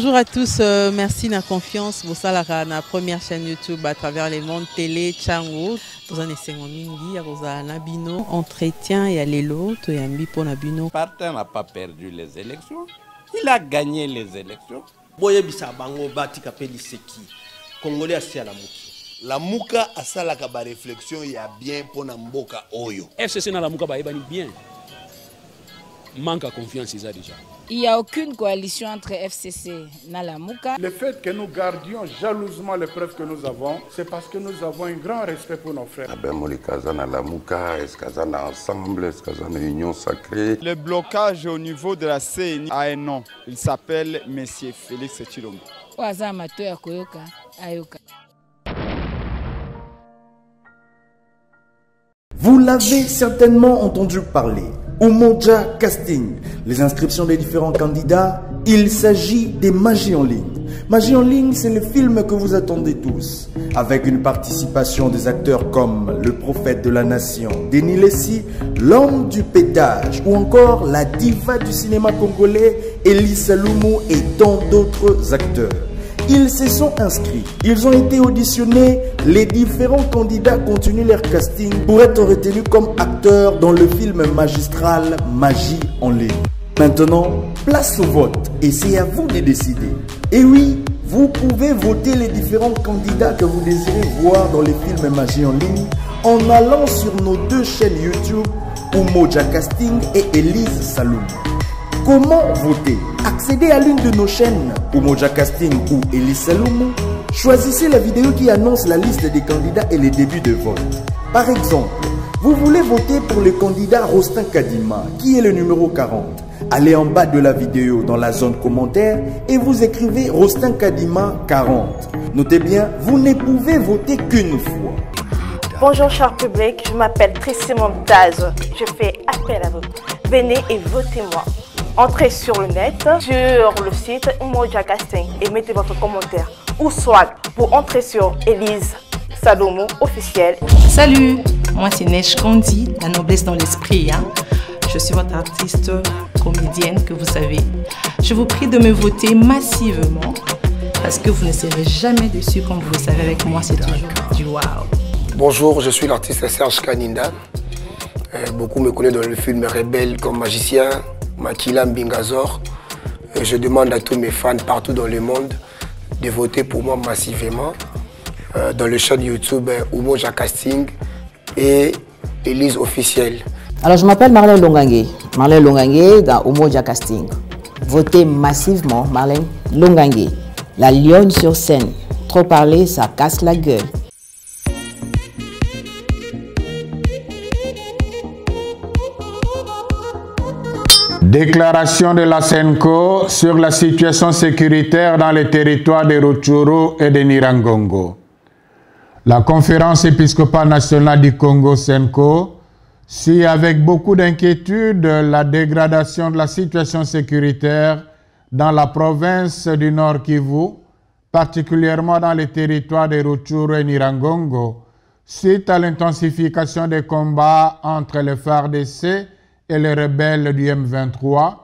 Bonjour à tous, merci de la confiance. Vous savez, la première chaîne YouTube à travers les mondes télé, Chango. Vous en êtes mingi, vous avez Nabino, entretien et aller l'autre et un bipo Nabino. Partin n'a pas perdu les élections, il a gagné les élections. Boye bisa bango bati kapeli seki. Congolais asi à la mouki. La mouka a ça la kaba réflexion il y a bien pour na mboka oyo. FCC na la mouka ba ebani bien. Manque à confiance ils a déjà. Il n'y a aucune coalition entre FCC et Nalamouka. Le fait que nous gardions jalousement les preuves que nous avons, c'est parce que nous avons un grand respect pour nos frères. Union sacrée. Le blocage au niveau de la CENI a un nom. Il s'appelle Monsieur Félix Tshilombo. Vous l'avez certainement entendu parler. Umoja Casting, les inscriptions des différents candidats, il s'agit des Magie en ligne. Magie en ligne, c'est le film que vous attendez tous, avec une participation des acteurs comme le prophète de la nation, Denis Lessi, l'homme du pétage, ou encore la diva du cinéma congolais, Elie Saloumou et tant d'autres acteurs. Ils se sont inscrits, ils ont été auditionnés, les différents candidats continuent leur casting pour être retenus comme acteurs dans le film magistral Magie en ligne. Maintenant, place au vote et c'est à vous de décider. Et oui, vous pouvez voter les différents candidats que vous désirez voir dans les films Magie en ligne en allant sur nos deux chaînes YouTube, Umoja Casting et Elise Saloum. Comment voter? Accédez à l'une de nos chaînes, Umoja Casting ou Elise Saloum. Choisissez la vidéo qui annonce la liste des candidats et les débuts de vote. Par exemple, vous voulez voter pour le candidat Rostin Kadima, qui est le numéro 40. Allez en bas de la vidéo dans la zone commentaire et vous écrivez Rostin Kadima 40. Notez bien, vous ne pouvez voter qu'une fois. Bonjour cher public, je m'appelle Tracy Montaz. Je fais appel à vous. Venez et votez-moi. Entrez sur le net, sur le site Umoja Casting et mettez votre commentaire. Ou soit vous entrez sur Elise Saloumou officielle. Salut, moi c'est Neige Kondi, la noblesse dans l'esprit. Je suis votre artiste comédienne que vous savez. Je vous prie de me voter massivement parce que vous ne serez jamais déçus comme vous le savez avec moi, c'est toujours du wow. Bonjour, je suis l'artiste Serge Kaninda. Beaucoup me connaissent dans le film Rebelle comme magicien. Makila Mbingazor. Je demande à tous mes fans partout dans le monde de voter pour moi massivement dans le chaîne YouTube Umoja Casting et Elise officielle. Alors je m'appelle Marlène Longangue. Marlène Longangue dans Umoja Casting. Votez massivement Marlène Longangue. La lionne sur scène. Trop parler, ça casse la gueule. Déclaration de la SENCO sur la situation sécuritaire dans les territoires de Rutshuru et de Nyiragongo. La conférence épiscopale nationale du Congo SENCO suit avec beaucoup d'inquiétude la dégradation de la situation sécuritaire dans la province du Nord Kivu, particulièrement dans les territoires de Rutshuru et Nyiragongo, suite à l'intensification des combats entre les FARDC et les rebelles du M23,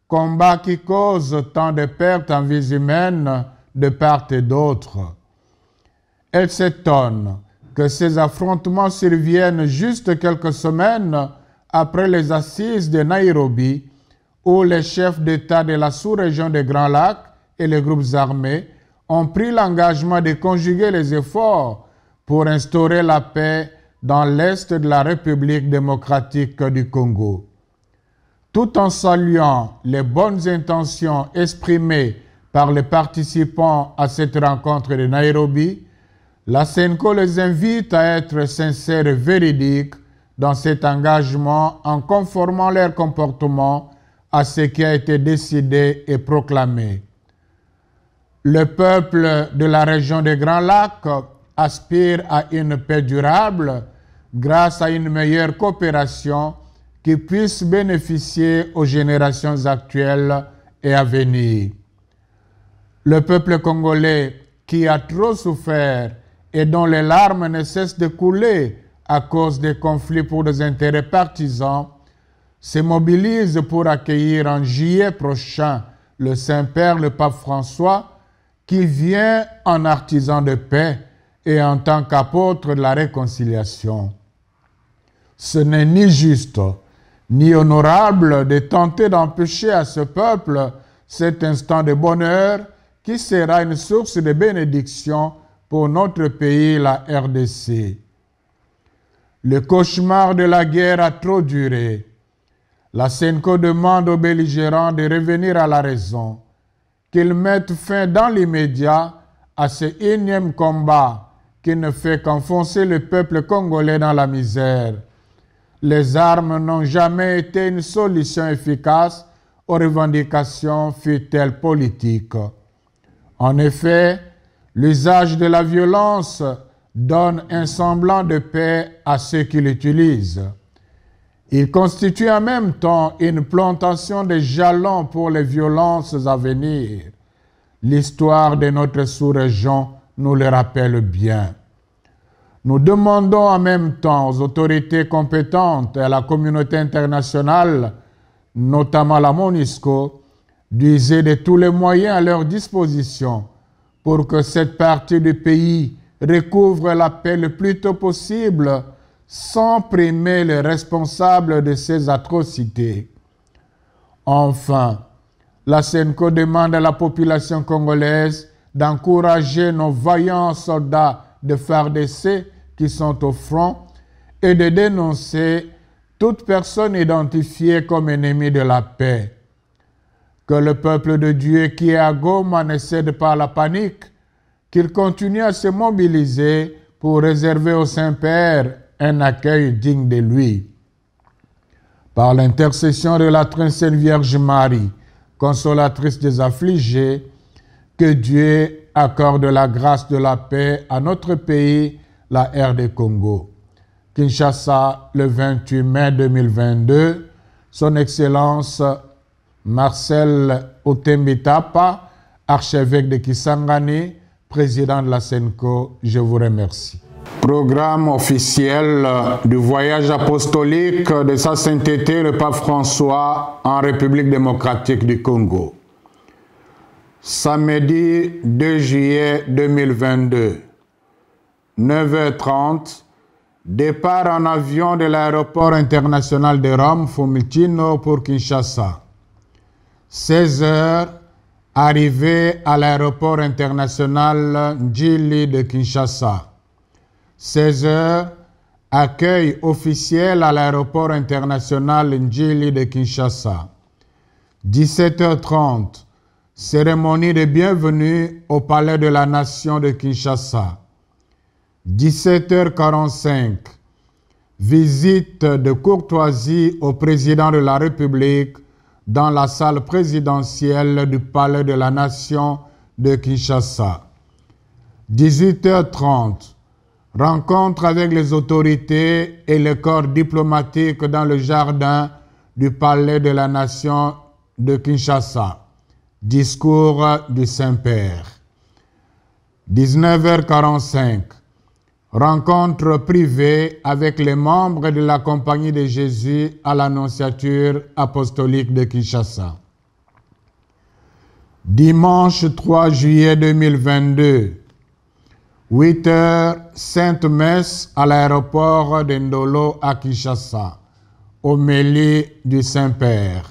combat qui cause tant de pertes en vies humaines de part et d'autre. Elle s'étonne que ces affrontements surviennent juste quelques semaines après les assises de Nairobi, où les chefs d'État de la sous-région des Grands Lacs et les groupes armés ont pris l'engagement de conjuguer les efforts pour instaurer la paix dans l'est de la République démocratique du Congo. Tout en saluant les bonnes intentions exprimées par les participants à cette rencontre de Nairobi, la SENCO les invite à être sincères et véridiques dans cet engagement en conformant leur comportement à ce qui a été décidé et proclamé. Le peuple de la région des Grands Lacs aspire à une paix durable grâce à une meilleure coopération qui puisse bénéficier aux générations actuelles et à venir. Le peuple congolais qui a trop souffert et dont les larmes ne cessent de couler à cause des conflits pour des intérêts partisans, se mobilise pour accueillir en juillet prochain le Saint-Père, le pape François, qui vient en artisan de paix et en tant qu'apôtre de la réconciliation. Ce n'est ni juste, ni honorable de tenter d'empêcher à ce peuple cet instant de bonheur qui sera une source de bénédiction pour notre pays, la RDC. Le cauchemar de la guerre a trop duré. La SENCO demande aux belligérants de revenir à la raison, qu'ils mettent fin dans l'immédiat à ce énième combat qui ne fait qu'enfoncer le peuple congolais dans la misère. Les armes n'ont jamais été une solution efficace aux revendications fût-elles politiques. En effet, l'usage de la violence donne un semblant de paix à ceux qui l'utilisent. Il constitue en même temps une plantation de jalons pour les violences à venir. L'histoire de notre sous-région nous le rappelle bien. Nous demandons en même temps aux autorités compétentes et à la communauté internationale, notamment la MONUSCO, d'user de tous les moyens à leur disposition pour que cette partie du pays recouvre la paix le plus tôt possible sans primer les responsables de ces atrocités. Enfin, la SENCO demande à la population congolaise d'encourager nos vaillants soldats de FARDC qui sont au front et de dénoncer toute personne identifiée comme ennemie de la paix. Que le peuple de Dieu qui est à Goma ne cède pas à la panique, qu'il continue à se mobiliser pour réserver au Saint-Père un accueil digne de lui. Par l'intercession de la très sainte Vierge Marie, consolatrice des affligés, que Dieu accorde la grâce de la paix à notre pays, la RD Congo. Kinshasa, le 28 mai 2022, Son Excellence Marcel Otembitapa, archevêque de Kisangani, président de la SENCO, je vous remercie. Programme officiel du voyage apostolique de Sa Sainteté le Pape François en République démocratique du Congo. Samedi 2 juillet 2022, 9h30, départ en avion de l'aéroport international de Rome, Fiumicino pour Kinshasa. 16h, arrivée à l'aéroport international Njili de Kinshasa. 16h, accueil officiel à l'aéroport international Njili de Kinshasa. 17h30, cérémonie de bienvenue au Palais de la Nation de Kinshasa. 17h45, visite de courtoisie au président de la République dans la salle présidentielle du Palais de la Nation de Kinshasa. 18h30, rencontre avec les autorités et le corps diplomatique dans le jardin du Palais de la Nation de Kinshasa. Discours du Saint-Père. 19h45, rencontre privée avec les membres de la Compagnie de Jésus à l'Annonciature apostolique de Kinshasa. Dimanche 3 juillet 2022, 8h, Sainte Messe à l'aéroport de Ndolo à Kinshasa. Homélie du Saint-Père.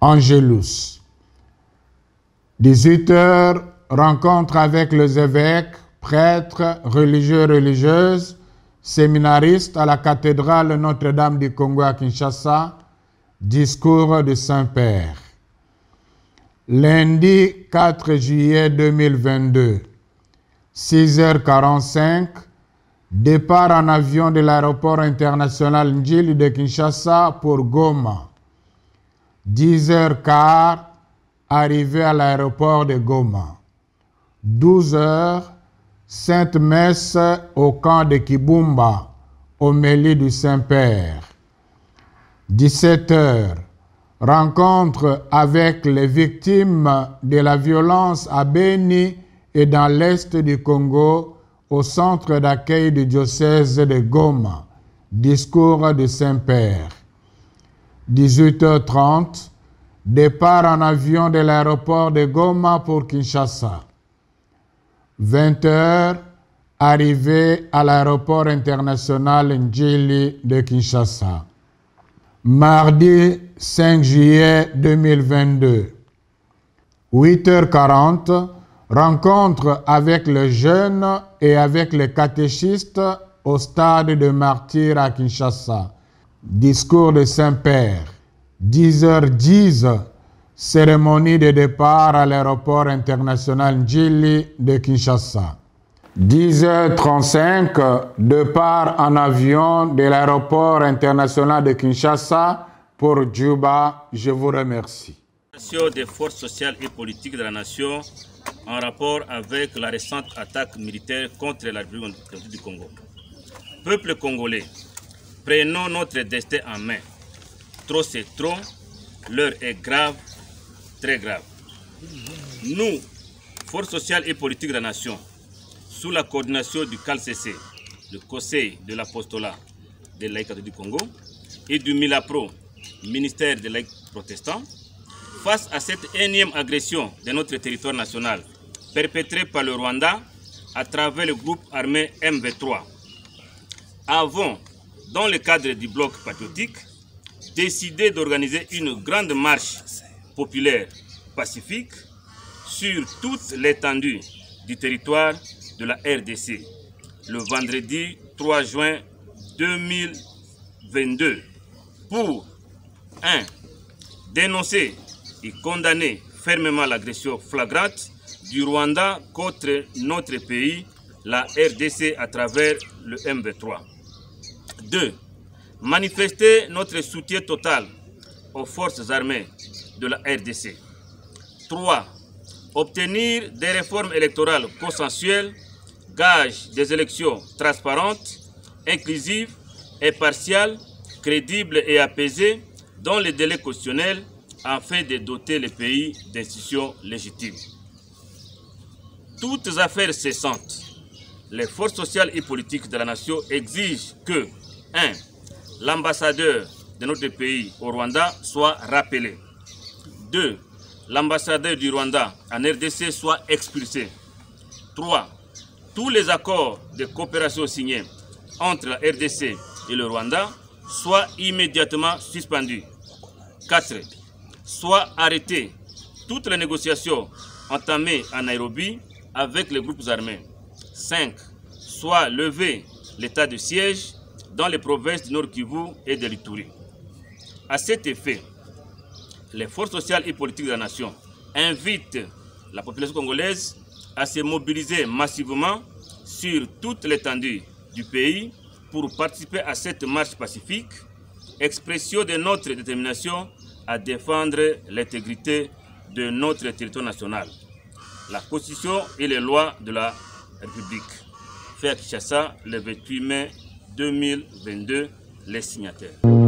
Angelus. 18h, rencontre avec les évêques, prêtres, religieux, religieuses, séminaristes à la cathédrale Notre-Dame du Congo à Kinshasa. Discours du Saint-Père. Lundi 4 juillet 2022, 6h45, départ en avion de l'aéroport international Njili de Kinshasa pour Goma. 10h15, arrivée à l'aéroport de Goma. 12h, Sainte Messe au camp de Kibumba, homélie du Saint-Père. 17h, rencontre avec les victimes de la violence à Beni et dans l'est du Congo, au centre d'accueil du diocèse de Goma. Discours du Saint-Père. 18h30, Départ en avion de l'aéroport de Goma pour Kinshasa. 20h, arrivée à l'aéroport international Njili de Kinshasa. Mardi 5 juillet 2022. 8h40, rencontre avec les jeunes et avec les catéchistes au stade de Martyrs à Kinshasa. Discours de Saint-Père. 10h10, cérémonie de départ à l'aéroport international Njili de Kinshasa. 10h35, départ en avion de l'aéroport international de Kinshasa pour Djouba. Je vous remercie. Des forces sociales et politiques de la nation en rapport avec la récente attaque militaire contre la République du Congo. Peuple congolais, prenons notre destin en main. Trop c'est trop, l'heure est grave, très grave. Nous, forces sociales et politiques de la nation, sous la coordination du CALCC, le Conseil de l'apostolat des laïcs catholiques du Congo, et du MILAPRO, ministère des laïcs protestants, face à cette énième agression de notre territoire national, perpétrée par le Rwanda à travers le groupe armé MV3, avons, dans le cadre du bloc patriotique, décidé d'organiser une grande marche populaire pacifique sur toute l'étendue du territoire de la RDC, le vendredi 3 juin 2022, pour 1. Dénoncer et condamner fermement l'agression flagrante du Rwanda contre notre pays, la RDC, à travers le MV3. 2. Manifester notre soutien total aux forces armées de la RDC. 3. Obtenir des réformes électorales consensuelles, gage des élections transparentes, inclusives, impartiales, crédibles et apaisées dans les délais constitutionnels afin de doter le pays d'institutions légitimes. Toutes affaires cessantes, les forces sociales et politiques de la nation exigent que 1. L'ambassadeur de notre pays au Rwanda soit rappelé. 2. L'ambassadeur du Rwanda en RDC soit expulsé. 3. Tous les accords de coopération signés entre la RDC et le Rwanda soient immédiatement suspendus. 4. Soit arrêtées toutes les négociations entamées à Nairobi avec les groupes armés. 5. Soit levé l'état de siège dans les provinces du Nord Kivu et de l'Ituri. À cet effet, les forces sociales et politiques de la nation invitent la population congolaise à se mobiliser massivement sur toute l'étendue du pays pour participer à cette marche pacifique, expression de notre détermination à défendre l'intégrité de notre territoire national, la Constitution et les lois de la République. Fait à Kinshasa le 28 mai 2022, les signataires.